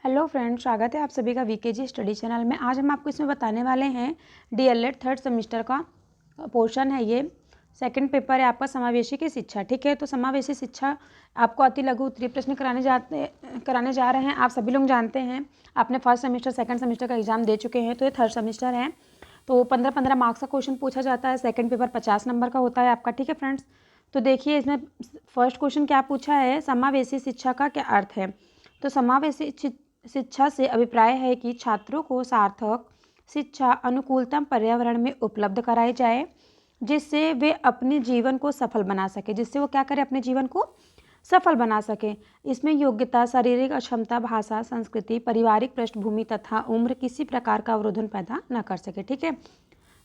Hello friends, स्वागत है आप सभी का वीकेजी स्टडी चैनल में। आज हम आपको इसमें बताने वाले हैं डीएलएड थर्ड सेमेस्टर का पोर्शन है। ये सेकंड पेपर है आपका समावेशी की शिक्षा। ठीक है, तो समावेशी शिक्षा आपको अति लघु उत्तरीय प्रश्न कराने जा रहे हैं। आप सभी लोग जानते हैं, आपने फर्स्ट सेमेस्टर सेकंड सेमेस्टर का एग्जाम दे चुके हैं, तो ये थर्ड सेमेस्टर है। तो 15-15 मार्क्स का क्वेश्चन पूछा जाता है। सेकेंड पेपर 50 नंबर का होता है आपका। ठीक है फ्रेंड्स, तो देखिए इसमें फर्स्ट क्वेश्चन क्या पूछा है, समावेशी शिक्षा का क्या अर्थ है। तो समावेशी शिक्षा से अभिप्राय है कि छात्रों को सार्थक शिक्षा अनुकूलतम पर्यावरण में उपलब्ध कराई जाए, जिससे वे अपने जीवन को सफल बना सके। जिससे वो क्या करें, अपने जीवन को सफल बना सके। इसमें योग्यता, शारीरिक अक्षमता, भाषा, संस्कृति, पारिवारिक पृष्ठभूमि तथा उम्र किसी प्रकार का अवरोधन पैदा न कर सके। ठीक है,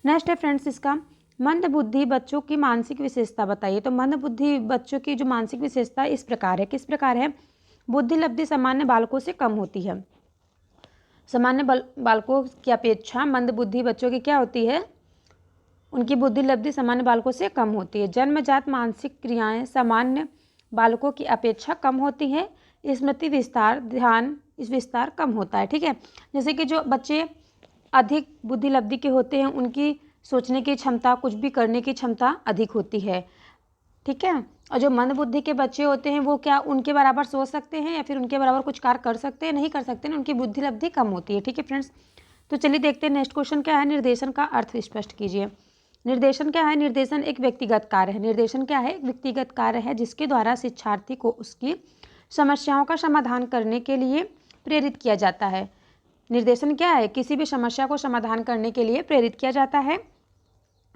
नेक्स्ट है फ्रेंड्स इसका, मंद बुद्धि बच्चों की मानसिक विशेषता बताइए। तो मंद बुद्धि बच्चों की जो मानसिक विशेषता इस प्रकार है, किस प्रकार है, बुद्धि लब्धि सामान्य बालकों से कम होती है। सामान्य बालकों की अपेक्षा मंद बुद्धि बच्चों की क्या होती है, उनकी बुद्धि लब्धि सामान्य बालकों से कम होती है। जन्मजात मानसिक क्रियाएं सामान्य बालकों की अपेक्षा कम होती है। स्मृति विस्तार, ध्यान इस विस्तार कम होता है। ठीक है, जैसे कि जो बच्चे अधिक बुद्धि लब्धि के होते हैं, उनकी सोचने की क्षमता, कुछ भी करने की क्षमता अधिक होती है। ठीक है, और जो मंद बुद्धि के बच्चे होते हैं वो क्या उनके बराबर सोच सकते हैं या फिर उनके बराबर कुछ कार्य कर सकते हैं, नहीं कर सकते ना, उनकी बुद्धि लब्धि कम होती है। ठीक है फ्रेंड्स, तो चलिए देखते हैं नेक्स्ट क्वेश्चन क्या है, निर्देशन का अर्थ स्पष्ट कीजिए। निर्देशन क्या है, निर्देशन एक व्यक्तिगत कार्य है। निर्देशन क्या है, एक व्यक्तिगत कार्य है जिसके द्वारा शिक्षार्थी को उसकी समस्याओं का समाधान करने के लिए प्रेरित किया जाता है। निर्देशन क्या है, किसी भी समस्या को समाधान करने के लिए प्रेरित किया जाता है।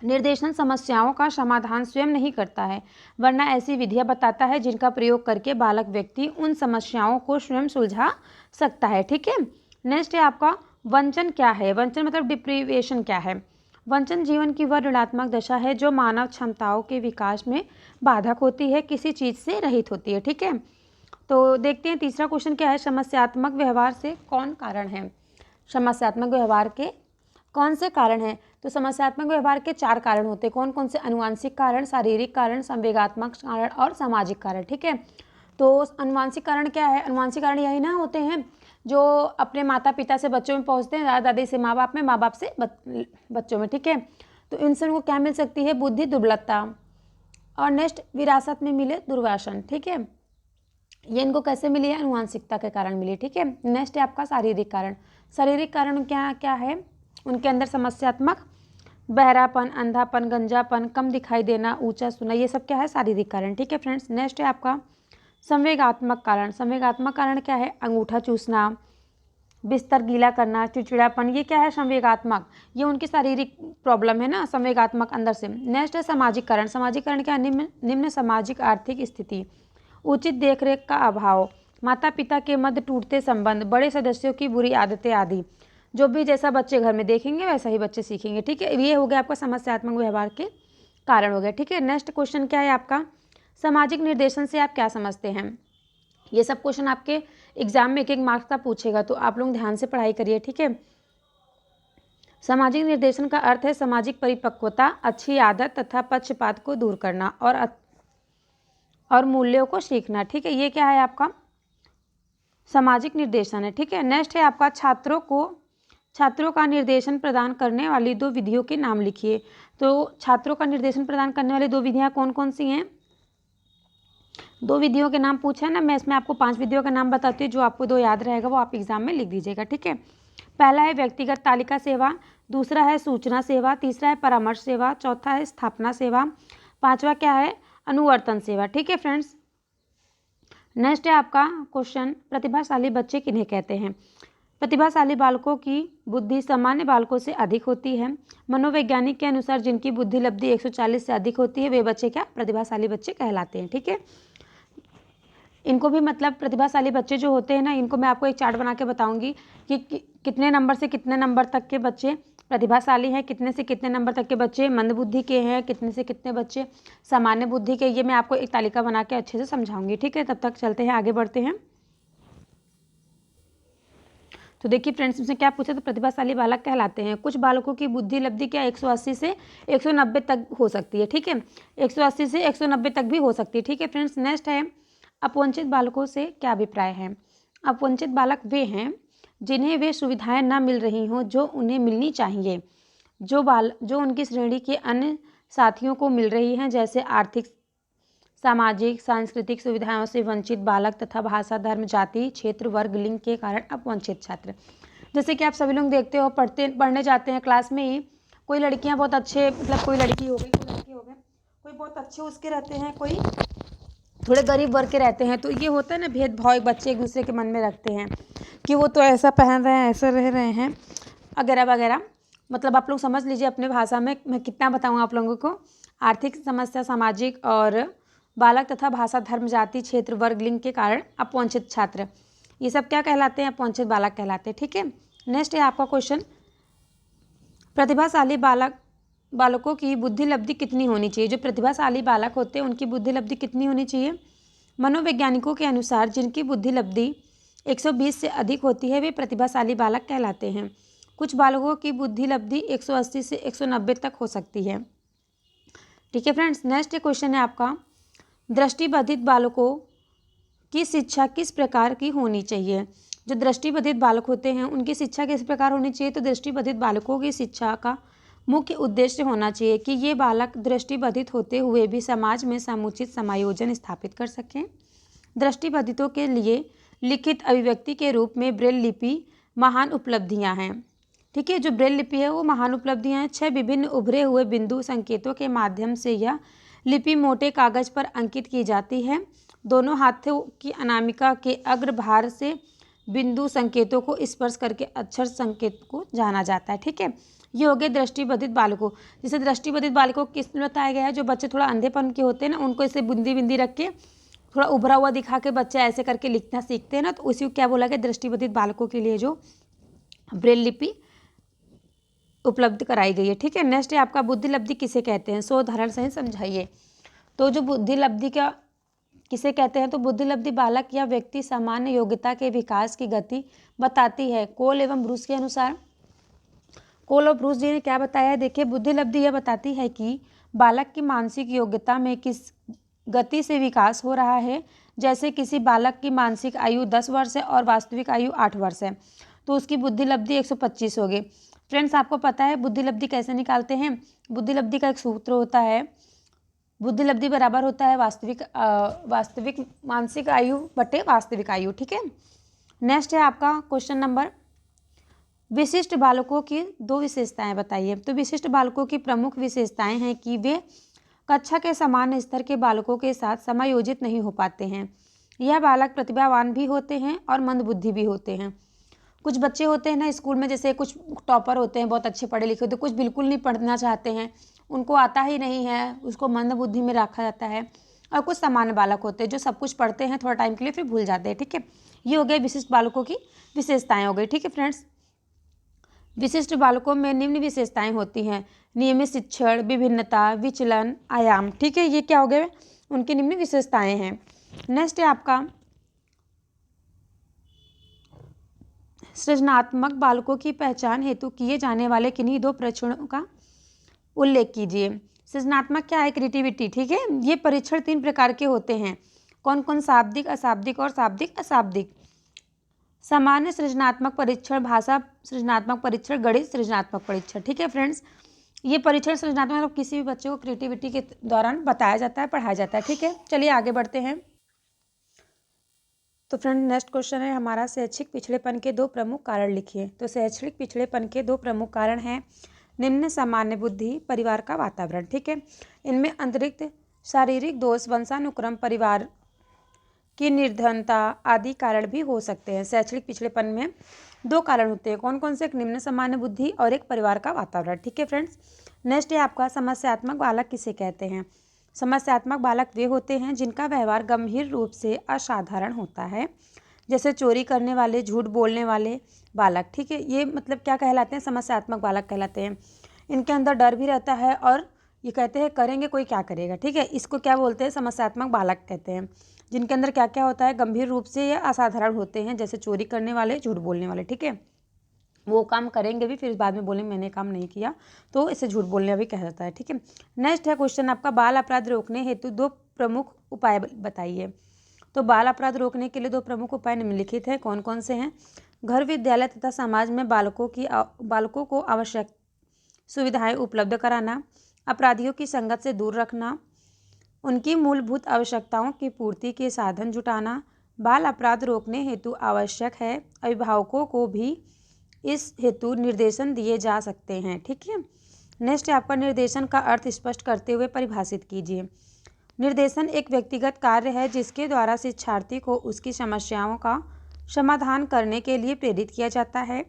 निर्देशन समस्याओं का समाधान स्वयं नहीं करता है, वरना ऐसी विधियां बताता है जिनका प्रयोग करके बालक व्यक्ति उन समस्याओं को स्वयं सुलझा सकता है। ठीक है, नेक्स्ट है आपका, वंचन क्या है। वंचन मतलब डिप्रीवेशन क्या है। वंचन जीवन की वह ऋणात्मक दशा है जो मानव क्षमताओं के विकास में बाधक होती है, किसी चीज़ से रहित होती है। ठीक है, तो देखते हैं तीसरा क्वेश्चन क्या है, समस्यात्मक व्यवहार से कौन कारण है। समस्यात्मक व्यवहार के कौन से कारण हैं। तो समस्यात्मक व्यवहार के 4 कारण होते हैं। कौन कौन से, अनुवांशिक कारण, शारीरिक कारण, संवेगात्मक कारण और सामाजिक कारण। ठीक है, तो अनुवांशिक कारण क्या है, अनुवांशिक कारण यही ना होते हैं जो अपने माता पिता से बच्चों में पहुंचते हैं, दादा दादी से माँ बाप में, माँ बाप से बच्चों में। ठीक है, तो इनसे उनको क्या मिल सकती है, बुद्धि दुर्बलता, और नेक्स्ट विरासत में मिले दुर्वासन। ठीक है, ये इनको कैसे मिली है, अनुवांशिकता के कारण मिली। ठीक है, नेक्स्ट है आपका शारीरिक कारण। शारीरिक कारण क्या क्या है, उनके अंदर समस्यात्मक बहरापन, अंधापन, गंजापन, कम दिखाई देना, ऊंचा सुना, ये सब क्या है, शारीरिक कारण। ठीक है फ्रेंड्स, नेक्स्ट है आपका संवेगात्मक कारण। संवेगात्मक कारण क्या है, अंगूठा चूसना, बिस्तर गीला करना, चिड़चिड़ापन, ये क्या है, संवेगात्मक, ये उनकी शारीरिक प्रॉब्लम है ना, संवेगात्मक अंदर से। नेक्स्ट है सामाजिक कारण। सामाजिक कारण क्या है, निम्न सामाजिक आर्थिक स्थिति, उचित देखरेख का अभाव, माता पिता के मध्य टूटते संबंध, बड़े सदस्यों की बुरी आदतें आदि। जो भी जैसा बच्चे घर में देखेंगे वैसा ही बच्चे सीखेंगे। ठीक है, ये हो गया आपका समस्यात्मक व्यवहार के कारण हो गए। ठीक है, नेक्स्ट क्वेश्चन क्या है आपका, सामाजिक निर्देशन से आप क्या समझते हैं। ये सब क्वेश्चन आपके एग्जाम में 1-1 मार्क्स का पूछेगा, तो आप लोग ध्यान से पढ़ाई करिए। ठीक है, सामाजिक निर्देशन का अर्थ है सामाजिक परिपक्वता, अच्छी आदत तथा पक्षपात को दूर करना और मूल्यों को सीखना। ठीक है, ये क्या है आपका सामाजिक निर्देशन है। ठीक है, नेक्स्ट है आपका, छात्रों का निर्देशन प्रदान करने वाली 2 विधियों के नाम लिखिए। तो छात्रों का निर्देशन प्रदान करने वाली 2 विधियां कौन कौन सी हैं, 2 विधियों के नाम पूछा है ना, मैं इसमें आपको 5 विधियों का नाम बताती हूँ। जो आपको 2 याद रहेगा वो आप एग्जाम में लिख दीजिएगा। ठीक है, पहला है व्यक्तिगत तालिका सेवा, दूसरा है सूचना सेवा, तीसरा है परामर्श सेवा, चौथा है स्थापना सेवा, 5वां क्या है, अनुवर्तन सेवा। ठीक है फ्रेंड्स, नेक्स्ट है आपका क्वेश्चन, प्रतिभाशाली बच्चे किन्हें कहते हैं। प्रतिभाशाली बालकों की बुद्धि सामान्य बालकों से अधिक होती है। मनोवैज्ञानिक के अनुसार जिनकी बुद्धि लब्धि 140 से अधिक होती है वे बच्चे क्या, प्रतिभाशाली बच्चे कहलाते हैं। ठीक है, इनको भी मतलब प्रतिभाशाली बच्चे जो होते हैं ना, इनको मैं आपको एक चार्ट बना के बताऊंगी कि कितने नंबर से कितने नंबर तक के बच्चे प्रतिभाशाली हैं, कितने से कितने नंबर तक के बच्चे मंद बुद्धि के हैं, कितने से कितने बच्चे सामान्य बुद्धि के। ये मैं आपको एक तालिका बना के अच्छे से समझाऊंगी। ठीक है, तब तक चलते हैं, आगे बढ़ते हैं। तो देखिए फ्रेंड्स, इसमें क्या पूछा, तो प्रतिभाशाली बालक कहलाते हैं। कुछ बालकों की बुद्धि लब्धि क्या 180 से 190 तक हो सकती है। ठीक है, 180 से 190 तक भी हो सकती है। ठीक है फ्रेंड्स, नेक्स्ट है अपवंचित बालकों से क्या अभिप्राय है। अपवंचित बालक वे हैं जिन्हें वे सुविधाएं न मिल रही हों जो उन्हें मिलनी चाहिए, जो उनकी श्रेणी के अन्य साथियों को मिल रही हैं, जैसे आर्थिक, सामाजिक, सांस्कृतिक सुविधाओं से वंचित बालक तथा भाषा, धर्म, जाति, क्षेत्र, वर्ग, लिंग के कारण अपवंचित छात्र। जैसे कि आप सभी लोग देखते हो, पढ़ने जाते हैं क्लास में ही, कोई लड़कियां बहुत अच्छे, मतलब कोई लड़की हो गई, कोई लड़के हो गए, कोई बहुत अच्छे उसके रहते हैं, कोई थोड़े गरीब वर्ग के रहते हैं। तो ये होता है ना भेदभाव, एक बच्चे एक दूसरे के मन में रखते हैं कि वो तो ऐसा पहन रहे हैं, ऐसा रह रहे हैं, वगैरह वगैरह। मतलब आप लोग समझ लीजिए अपने भाषा में, मैं कितना बताऊँ आप लोगों को। आर्थिक समस्या, सामाजिक और बालक तथा भाषा, धर्म, जाति, क्षेत्र, वर्ग, लिंग के कारण अपवंचित छात्र, ये सब क्या कहलाते हैं? अपवंचित बालक कहलाते हैं। ठीक है, नेक्स्ट है आपका क्वेश्चन, प्रतिभाशाली बालकों की बुद्धि लब्धि कितनी होनी चाहिए? जो प्रतिभाशाली बालक होते हैं उनकी बुद्धि लब्धि कितनी होनी चाहिए? मनोवैज्ञानिकों के अनुसार जिनकी बुद्धि लब्धि 120 से अधिक होती है वे प्रतिभाशाली बालक कहलाते हैं। कुछ बालकों की बुद्धि लब्धि 180 से 190 तक हो सकती है। ठीक है फ्रेंड्स, नेक्स्ट क्वेश्चन है आपका, दृष्टिबाधित बालकों की शिक्षा किस प्रकार की होनी चाहिए? जो दृष्टिबाधित बालक होते हैं उनकी शिक्षा किस प्रकार होनी चाहिए? तो दृष्टिबाधित बालकों की शिक्षा का मुख्य उद्देश्य होना चाहिए कि ये बालक दृष्टिबाधित होते हुए भी समाज में समुचित समायोजन स्थापित कर सकें। दृष्टिबाधितों के लिए लिखित अभिव्यक्ति के रूप में ब्रेल लिपि महान उपलब्धियां हैं। ठीक है, जो ब्रेल लिपि है वो महान उपलब्धियां हैं। 6 विभिन्न उभरे हुए बिंदु संकेतों के माध्यम से यह लिपि मोटे कागज पर अंकित की जाती है। दोनों हाथों की अनामिका के अग्रभाग से बिंदु संकेतों को स्पर्श करके अक्षर संकेत को जाना जाता है। ठीक है, ये हो गए दृष्टिबाधित बालकों। जैसे दृष्टिबाधित बालकों को किस में बताया गया है? जो बच्चे थोड़ा अंधेपन के होते हैं ना, उनको ऐसे बिंदी बिंदी रख के थोड़ा उभरा हुआ दिखा के बच्चे ऐसे करके लिखना सीखते हैं ना, तो उसी को क्या बोला गया? दृष्टिबाधित बालकों के लिए जो ब्रेल लिपि उपलब्ध कराई गई है। ठीक है, नेक्स्ट है आपका, बुद्धि लब्धि किसे कहते हैं? 100 उदाहरण सही समझाइए। तो जो बुद्धि लब्धि का किसे कहते हैं? तो बुद्धि लब्धि बालक या व्यक्ति सामान्य योग्यता के विकास की गति बताती है। कोल एवं ब्रूस के अनुसार, कोल और ब्रूस जी ने क्या बताया है? देखिए, बुद्धि लब्धि यह बताती है कि बालक की मानसिक योग्यता में किस गति से विकास हो रहा है। जैसे किसी बालक की मानसिक आयु 10 वर्ष है और वास्तविक आयु 8 वर्ष है, तो उसकी बुद्धि लब्धि 125 होगी। फ्रेंड्स, आपको पता है बुद्धि लब्धि कैसे निकालते हैं? बुद्धि लब्धि का एक सूत्र होता है, बुद्धि लब्धि बराबर होता है वास्तविक मानसिक आयु बटे वास्तविक आयु। ठीक है, नेक्स्ट है आपका क्वेश्चन नंबर, विशिष्ट बालकों की 2 विशेषताएं बताइए। तो विशिष्ट बालकों की प्रमुख विशेषताएं हैं कि वे कक्षा के समान स्तर के बालकों के साथ समायोजित नहीं हो पाते हैं। यह बालक प्रतिभावान भी होते हैं और मंदबुद्धि भी होते हैं। कुछ बच्चे होते हैं ना स्कूल में, जैसे कुछ टॉपर होते हैं, बहुत अच्छे पढ़े लिखे होते हैं, कुछ बिल्कुल नहीं पढ़ना चाहते हैं, उनको आता ही नहीं है, उसको मंदबुद्धि में रखा जाता है। और कुछ सामान्य बालक होते हैं जो सब कुछ पढ़ते हैं थोड़ा टाइम के लिए फिर भूल जाते हैं। ठीक है, ये हो गए विशिष्ट बालकों की विशेषताएं हो गई। ठीक है फ्रेंड्स, विशिष्ट बालकों में निम्न विशेषताएं होती हैं, नियमित शिक्षण, विभिन्नता, विचलन, आयाम। ठीक है, ये क्या हो गए? उनकी निम्न विशेषताएं हैं। नेक्स्ट है आपका, सृजनात्मक बालकों की पहचान हेतु किए जाने वाले किन्हीं 2 परीक्षणों का उल्लेख कीजिए। सृजनात्मक क्या है? क्रिएटिविटी। ठीक है, ये परीक्षण 3 प्रकार के होते हैं। कौन कौन? शाब्दिक, अशाब्दिक और शाब्दिक अशाब्दिक। सामान्य सृजनात्मक परीक्षण, भाषा सृजनात्मक परीक्षण, गणित सृजनात्मक परीक्षण। ठीक है फ्रेंड्स, ये परीक्षण सृजनात्मक मतलब किसी भी बच्चे को क्रिएटिविटी के दौरान बताया जाता है, पढ़ाया जाता है। ठीक है, चलिए आगे बढ़ते हैं। तो फ्रेंड, नेक्स्ट क्वेश्चन है हमारा, शैक्षिक पिछड़ेपन के 2 प्रमुख कारण लिखिए। तो शैक्षणिक पिछड़ेपन के 2 प्रमुख कारण हैं, निम्न सामान्य बुद्धि, परिवार का वातावरण। ठीक है, इनमें अतिरिक्त शारीरिक दोष, वंशानुक्रम, परिवार की निर्धनता आदि कारण भी हो सकते हैं। शैक्षणिक पिछड़ेपन में 2 कारण होते हैं। कौन कौन से? एक निम्न सामान्य बुद्धि और एक परिवार का वातावरण। ठीक है फ्रेंड्स, नेक्स्ट है आपका, समस्यात्मक बालक किसे कहते हैं? समस्यात्मक बालक वे होते हैं जिनका व्यवहार गंभीर रूप से असाधारण होता है, जैसे चोरी करने वाले, झूठ बोलने वाले बालक। ठीक है, ये मतलब क्या कहलाते हैं? समस्यात्मक बालक कहलाते हैं। इनके अंदर डर भी रहता है और ये कहते हैं करेंगे कोई क्या करेगा। ठीक है, इसको क्या बोलते हैं? समस्यात्मक बालक कहते हैं। जिनके अंदर क्या क्या होता है? गंभीर रूप से ये असाधारण होते हैं, जैसे चोरी करने वाले, झूठ बोलने वाले। ठीक है, वो काम करेंगे भी फिर बाद में बोलेंगे मैंने काम नहीं किया, तो इसे झूठ बोलने भी कहा जाता है। ठीक है, नेक्स्ट है क्वेश्चन आपका, बाल अपराध रोकने हेतु 2 प्रमुख उपाय बताइए। तो बाल अपराध रोकने के लिए 2 प्रमुख उपाय निम्नलिखित हैं। कौन कौन से हैं? घर, विद्यालय तथा समाज में बालकों को आवश्यक सुविधाएं उपलब्ध कराना, अपराधियों की संगत से दूर रखना, उनकी मूलभूत आवश्यकताओं की पूर्ति के साधन जुटाना। बाल अपराध रोकने हेतु आवश्यक है अभिभावकों को भी इस हेतु निर्देशन दिए जा सकते हैं। ठीक है। नेक्स्ट है आपका निर्देशन का अर्थ स्पष्ट करते हुए परिभाषित कीजिए। निर्देशन एक व्यक्तिगत कार्य है जिसके द्वारा शिक्षार्थी को उसकी समस्याओं का समाधान करने के लिए प्रेरित किया जाता है।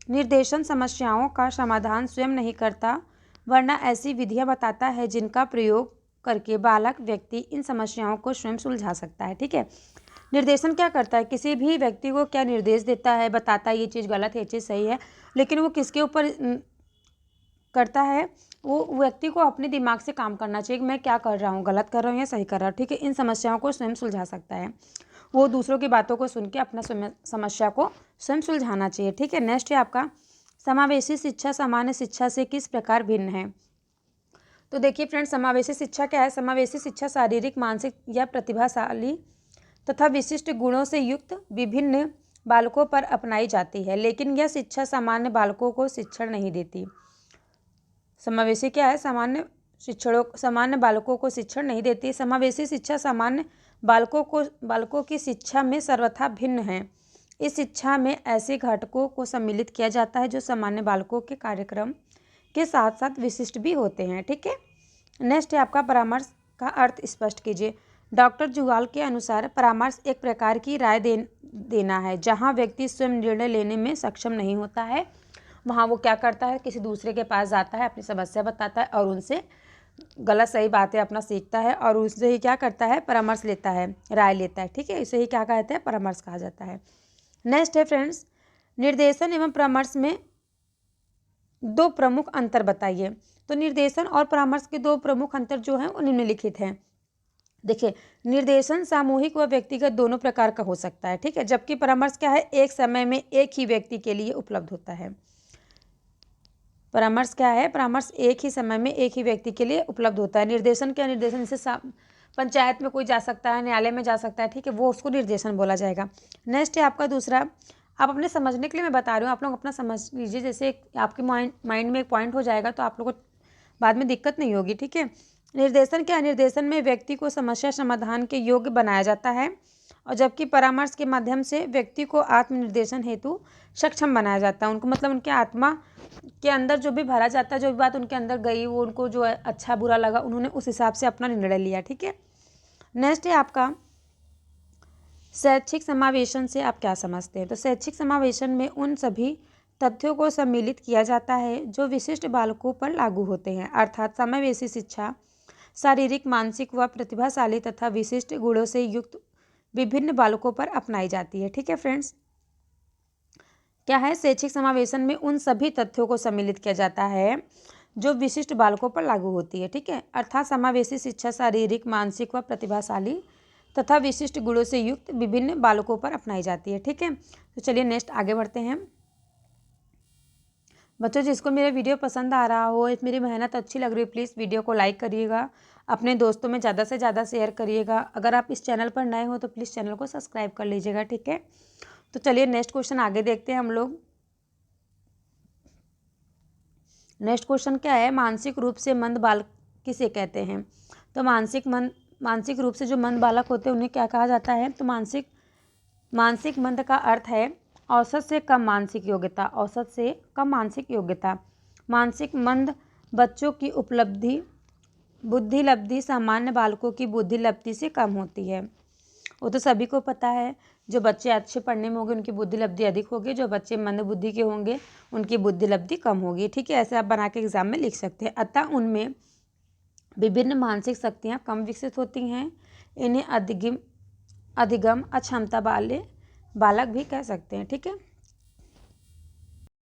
निर्देशन समस्याओं का समाधान स्वयं नहीं करता, वरना ऐसी विधियां बताता है जिनका प्रयोग करके बालक व्यक्ति इन समस्याओं को स्वयं सुलझा सकता है। ठीक है। निर्देशन क्या करता है? किसी भी व्यक्ति को क्या निर्देश देता है, बताता है ये चीज़ गलत है, ये चीज़ सही है, लेकिन वो किसके ऊपर करता है? वो व्यक्ति को अपने दिमाग से काम करना चाहिए कि मैं क्या कर रहा हूँ, गलत कर रहा हूँ या सही कर रहा हूँ। ठीक है। इन समस्याओं को स्वयं सुलझा सकता है। वो दूसरों की बातों को सुन के अपना समस्या को स्वयं सुलझाना चाहिए। ठीक है। नेक्स्ट है आपका समावेशी शिक्षा सामान्य शिक्षा से किस प्रकार भिन्न है? तो देखिए फ्रेंड्स, समावेशी शिक्षा क्या है? समावेशी शिक्षा शारीरिक, मानसिक या प्रतिभाशाली तथा विशिष्ट गुणों से युक्त विभिन्न बालकों पर अपनाई जाती है, लेकिन यह शिक्षा सामान्य बालकों को शिक्षण नहीं देती। समावेशी क्या है? सामान्य बालकों को शिक्षण नहीं देती। समावेशी शिक्षा सामान्य बालकों की शिक्षा में सर्वथा भिन्न है। इस शिक्षा में ऐसे घटकों को सम्मिलित किया जाता है जो सामान्य बालकों के कार्यक्रम के साथ साथ विशिष्ट भी होते हैं। ठीक है। नेक्स्ट है आपका परामर्श का अर्थ स्पष्ट कीजिए। डॉक्टर जुगाल के अनुसार परामर्श एक प्रकार की राय देना है जहां व्यक्ति स्वयं निर्णय लेने में सक्षम नहीं होता है। वहां वो क्या करता है? किसी दूसरे के पास जाता है, अपनी समस्या बताता है और उनसे गलत सही बातें अपना सीखता है और उससे ही क्या करता है? परामर्श लेता है, राय लेता है। ठीक है। इसे ही क्या कहते हैं? परामर्श कहा जाता है। नेक्स्ट है फ्रेंड्स, निर्देशन एवं परामर्श में 2 प्रमुख अंतर बताइए। तो निर्देशन और परामर्श के 2 प्रमुख अंतर जो हैं वो निम्नलिखित हैं। देखिए, निर्देशन सामूहिक व व्यक्तिगत दोनों प्रकार का हो सकता है। ठीक है। जबकि परामर्श क्या है? एक समय में एक ही व्यक्ति के लिए उपलब्ध होता है। परामर्श क्या है? परामर्श एक ही समय में एक ही व्यक्ति के लिए उपलब्ध होता है। निर्देशन क्या? निर्देशन जैसे पंचायत में कोई जा सकता है, न्यायालय में जा सकता है। ठीक है। वो उसको निर्देशन बोला जाएगा। नेक्स्ट है आपका दूसरा, आप अपने समझने के लिए मैं बता रही हूँ, आप लोग अपना समझ लीजिए। जैसे आपके माइंड में एक पॉइंट हो जाएगा तो आप लोगों को बाद में दिक्कत नहीं होगी। ठीक है। निर्देशन क्या है? निर्देशन में व्यक्ति को समस्या समाधान के योग्य बनाया जाता है, और जबकि परामर्श के माध्यम से व्यक्ति को आत्मनिर्देशन हेतु सक्षम बनाया जाता है। उनको मतलब उनके आत्मा के अंदर जो भी भरा जाता है, जो भी बात उनके अंदर गई, वो उनको जो अच्छा बुरा लगा, उन्होंने उस हिसाब से अपना निर्णय लिया। ठीक है। नेक्स्ट है आपका शैक्षिक समावेशन से आप क्या समझते हैं? तो शैक्षिक समावेशन में उन सभी तथ्यों को सम्मिलित किया जाता है जो विशिष्ट बालकों पर लागू होते हैं। अर्थात समावेशी शिक्षा शारीरिक, मानसिक व प्रतिभाशाली तथा विशिष्ट गुणों से युक्त विभिन्न बालकों पर अपनाई जाती है। ठीक है फ्रेंड्स। क्या है? शैक्षिक समावेशन में उन सभी तथ्यों को सम्मिलित किया जाता है जो विशिष्ट बालकों पर लागू होती है। ठीक है। अर्थात समावेशी शिक्षा शारीरिक, मानसिक व प्रतिभाशाली तथा विशिष्ट गुणों से युक्त विभिन्न बालकों पर अपनाई जाती है। ठीक है। तो चलिए नेक्स्ट आगे बढ़ते हैं। बच्चों, जिसको मेरा वीडियो पसंद आ रहा हो, मेरी मेहनत अच्छी लग रही है, प्लीज़ वीडियो को लाइक करिएगा, अपने दोस्तों में ज़्यादा से ज़्यादा शेयर करिएगा। अगर आप इस चैनल पर नए हो तो प्लीज़ चैनल को सब्सक्राइब कर लीजिएगा। ठीक है। तो चलिए नेक्स्ट क्वेश्चन आगे देखते हैं हम लोग। नेक्स्ट क्वेश्चन क्या है? मानसिक रूप से मंद बालक किसे कहते हैं? तो मानसिक रूप से जो मंद बालक होते हैं उन्हें क्या कहा जाता है? तो मानसिक मंद का अर्थ है औसत से कम मानसिक योग्यता। औसत से कम मानसिक योग्यता। मानसिक मंद बच्चों की बुद्धि लब्धि सामान्य बालकों की बुद्धि लब्धि से कम होती है। वो तो सभी को पता है, जो बच्चे अच्छे पढ़ने में होंगे उनकी बुद्धि लब्धि अधिक होगी, जो बच्चे मंद बुद्धि के होंगे उनकी बुद्धि लब्धि कम होगी। ठीक है। ऐसे आप बना के एग्जाम में लिख सकते हैं। अतः उनमें विभिन्न मानसिक शक्तियाँ कम विकसित होती हैं। इन्हें अधिगम अक्षमता वाले बालक भी कह सकते हैं। ठीक है।